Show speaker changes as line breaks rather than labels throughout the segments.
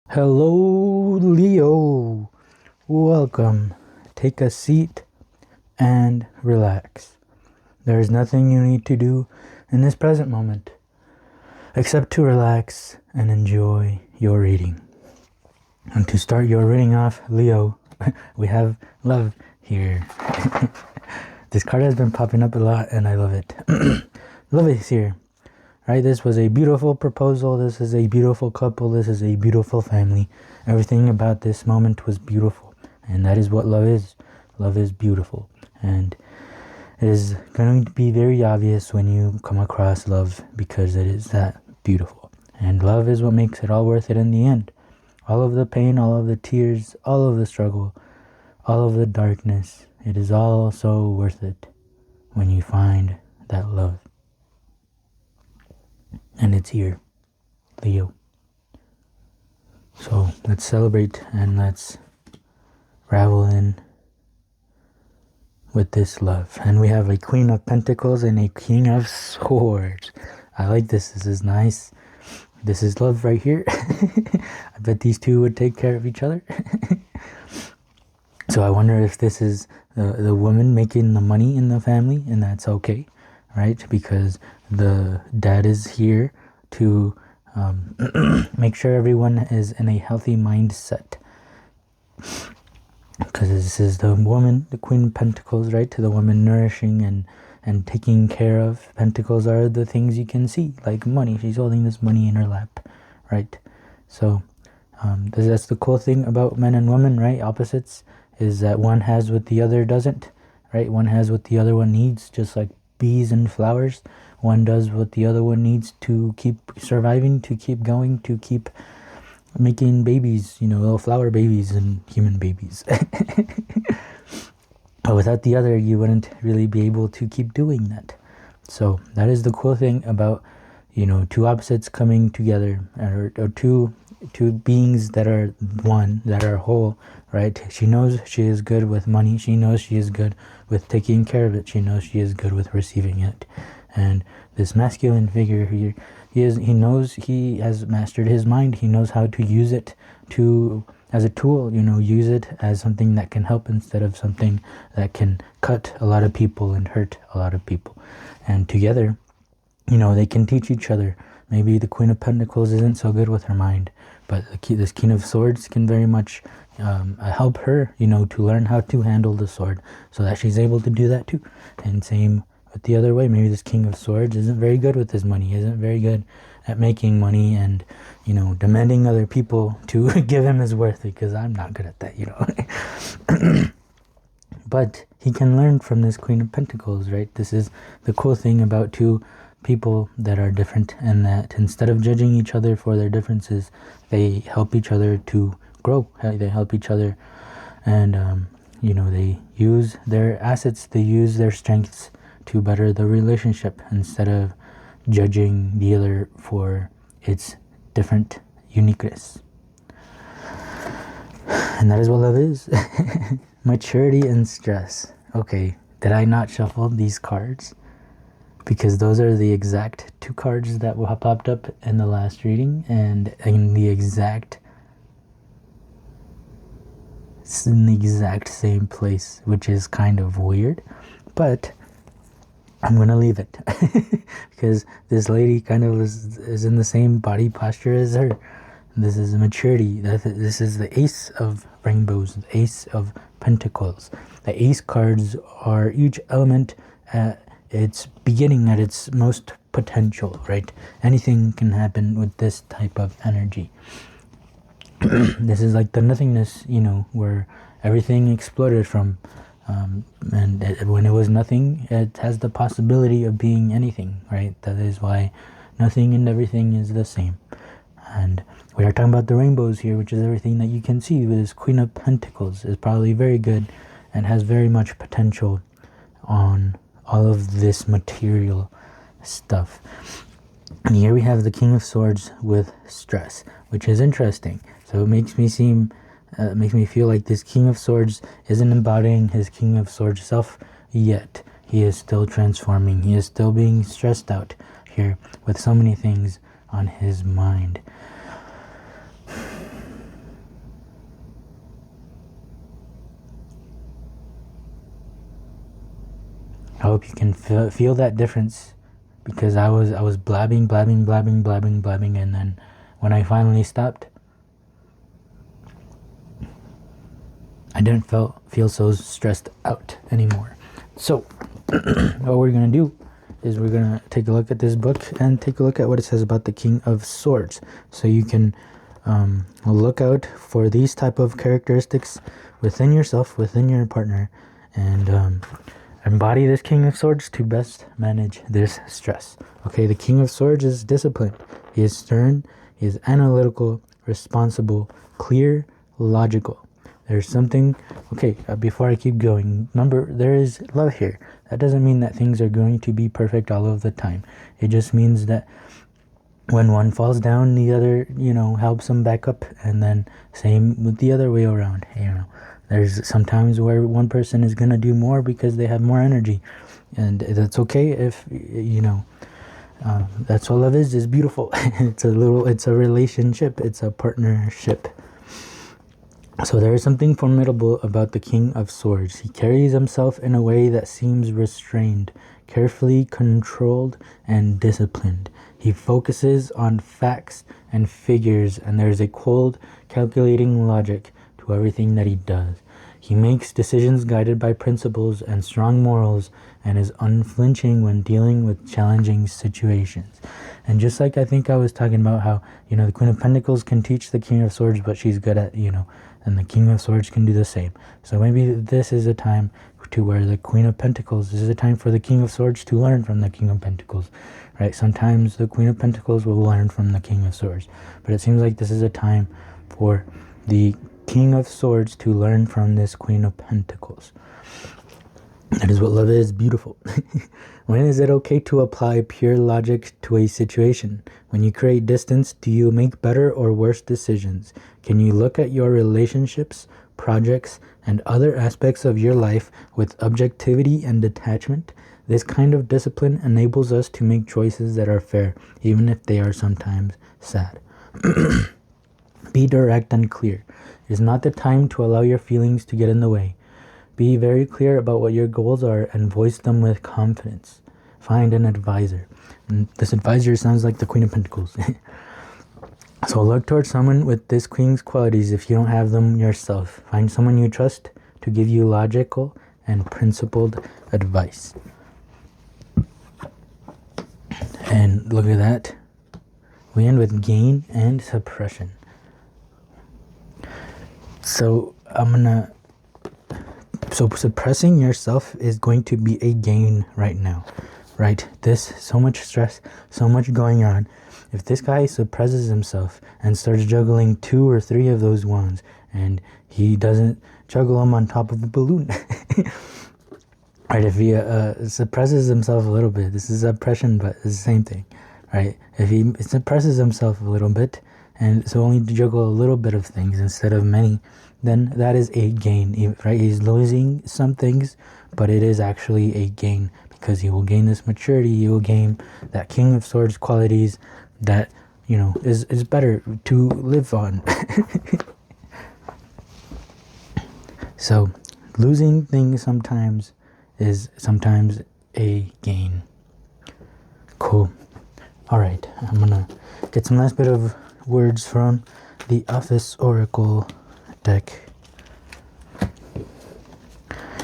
Hello, Leo. Welcome. Take a seat and relax. There is nothing you need to do in this present moment except to relax and enjoy your reading. And to start your reading off, Leo, we have love here. This card has been popping up a lot and I love it. Love is here. Right, this was a beautiful proposal. This is a beautiful couple. This is a beautiful family. Everything about this moment was beautiful. And that is what love is. Love is beautiful. And it is going to be very obvious when you come across love because it is that beautiful. And love is what makes it all worth it in the end. All of the pain, all of the tears, all of the struggle, all of the darkness. It is all so worth it when you find that love. And it's here, Leo. So let's celebrate and let's ravel in with this love. And we have a Queen of Pentacles and a King of Swords. I like this. This is nice. This is love right here. I bet these two would take care of each other. So I wonder if this is the woman making the money in the family, and that's okay, right? Because the dad is here to make sure everyone is in a healthy mindset. Because this is the woman, the Queen of Pentacles, right? To the woman nourishing and taking care of. Pentacles are the things you can see, like money. She's holding this money in her lap, right? So that's the cool thing about men and women, right? Opposites is that one has what the other doesn't, right? One has what the other one needs, just like bees and flowers. One does what the other one needs to keep surviving, to keep going, to keep making babies, little flower babies and human babies. But without the other, you wouldn't really be able to keep doing that. So that is the cool thing about, two opposites coming together, or two beings that are one, that are whole, right? She knows she is good with money. She knows she is good with taking care of it. She knows she is good with receiving it. And this masculine figure here, he knows he has mastered his mind. He knows how to use it as a tool, use it as something that can help instead of something that can cut a lot of people and hurt a lot of people. And together, they can teach each other. Maybe the Queen of Pentacles isn't so good with her mind, but this King of Swords can very much help her, to learn how to handle the sword so that she's able to do that too. And same with the other way. Maybe this King of Swords isn't very good with his money, isn't very good at making money and, demanding other people to give him his worth, because I'm not good at that, But he can learn from this Queen of Pentacles, right? This is the cool thing about two people that are different, and that instead of judging each other for their differences, they help each other to grow. They help each other, and they use their assets, they use their strengths to better the relationship instead of judging the other for its different uniqueness. And that is what love is. Maturity and stress. Okay, did I not shuffle these cards? Because those are the exact two cards that popped up in the last reading, and in the exact same place, which is kind of weird, but I'm going to leave it because this lady kind of is in the same body posture as her. This is maturity. This is the Ace of Rainbows, the Ace of Pentacles. The Ace cards are each element at its beginning, at its most potential, right? Anything can happen with this type of energy. This is like the nothingness, where everything exploded from. And when it was nothing, it has the possibility of being anything, right? That is why nothing and everything is the same. And we are talking about the rainbows here, which is everything that you can see. With this Queen of Pentacles is probably very good and has very much potential on all of this material stuff. And here we have the King of Swords with stress, which is interesting. So it makes me feel like this King of Swords isn't embodying his King of Swords self yet. He is still transforming. He is still being stressed out here with so many things on his mind. hope you can feel that difference, because I was blabbing, and then when I finally stopped, I didn't feel so stressed out anymore. So what we're gonna do is we're gonna take a look at this book and take a look at what it says about the King of Swords, so you can look out for these type of characteristics within yourself, within your partner, and embody this King of Swords to best manage this stress. Okay, the King of Swords is disciplined. He is stern, he is analytical, responsible, clear, logical. There's something, okay, before I keep going, remember, there is love here. That doesn't mean that things are going to be perfect all of the time. It just means that when one falls down, the other, helps them back up, and then same with the other way around. There's sometimes where one person is going to do more because they have more energy, and that's okay if, that's what love is beautiful. It's a relationship, it's a partnership. So there is something formidable about the King of Swords. He carries himself in a way that seems restrained, carefully controlled, and disciplined. He focuses on facts and figures, and there's a cold, calculating logic to everything that he does. He makes decisions guided by principles and strong morals, and is unflinching when dealing with challenging situations. And just like I think I was talking about how, the Queen of Pentacles can teach the King of Swords, but she's good at, and the King of Swords can do the same. So maybe this is a time to where the Queen of Pentacles, this is a time for the King of Swords to learn from the King of Pentacles, right? Sometimes the Queen of Pentacles will learn from the King of Swords, but it seems like this is a time for the King of Swords to learn from this Queen of Pentacles. That is what love is, beautiful. When is it okay to apply pure logic to a situation? When you create distance, do you make better or worse decisions? Can you look at your relationships, projects, and other aspects of your life with objectivity and detachment? This kind of discipline enables us to make choices that are fair, even if they are sometimes sad. Be direct and clear. It is not the time to allow your feelings to get in the way. Be very clear about what your goals are and voice them with confidence. Find an advisor. And this advisor sounds like the Queen of Pentacles. So look towards someone with this Queen's qualities if you don't have them yourself. Find someone you trust to give you logical and principled advice. And look at that. We end with gain and suppression. So suppressing yourself is going to be a gain right now, right? So much stress, so much going on. If this guy suppresses himself and starts juggling 2 or 3 of those wands, and he doesn't juggle them on top of the balloon, right? If he suppresses himself a little bit, this is oppression, but it's the same thing, right? If he suppresses himself a little bit, and so only to juggle a little bit of things instead of many, then that is a gain, right? He's losing some things, but it is actually a gain, because he will gain this maturity, he will gain that King of Swords qualities that, is better to live on. So losing things sometimes is sometimes a gain. Cool. All right, I'm gonna get some last bit of words from the Office Oracle deck.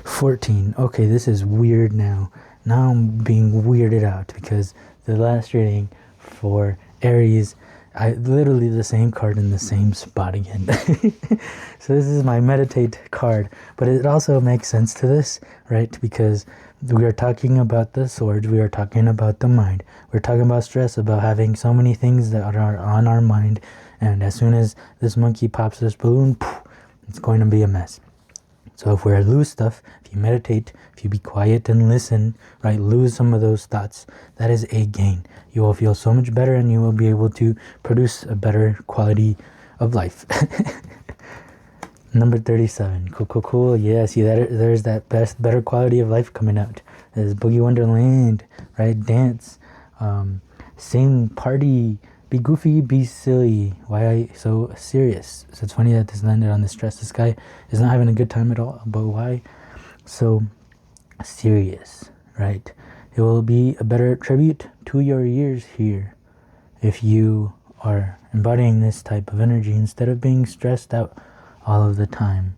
14. Okay, this is weird now. Now I'm being weirded out because the last reading for Aries, I literally the same card in the same spot again. So this is my meditate card, but it also makes sense to this, right? Because we are talking about the swords, we are talking about the mind, we're talking about stress, about having so many things that are on our mind, and as soon as this monkey pops this balloon, poof, it's going to be a mess. So if we lose stuff, if you meditate, if you be quiet and listen, right, lose some of those thoughts, that is a gain. You will feel so much better, and you will be able to produce a better quality of life. Number 37. Cool. Yeah, see, there's that better quality of life coming out. There's Boogie Wonderland, right? Dance, sing, party, be goofy, be silly. Why are you so serious? So it's funny that this landed on the stress. This guy is not having a good time at all, but why so serious, right? It will be a better tribute to your years here if you are embodying this type of energy instead of being stressed out all of the time.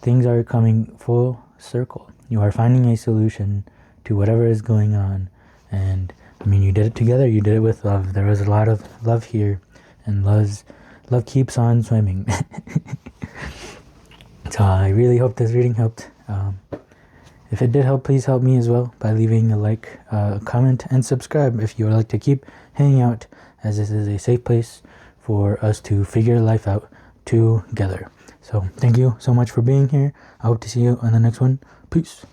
Things are coming full circle. You are finding a solution to whatever is going on. And I mean, you did it together. You did it with love. There was a lot of love here, and love keeps on swimming. So I really hope this reading helped. If it did help, please help me as well by leaving a like, comment, and subscribe if you would like to keep hanging out, as this is a safe place for us to figure life out together. So thank you so much for being here. I hope to see you on the next one. Peace.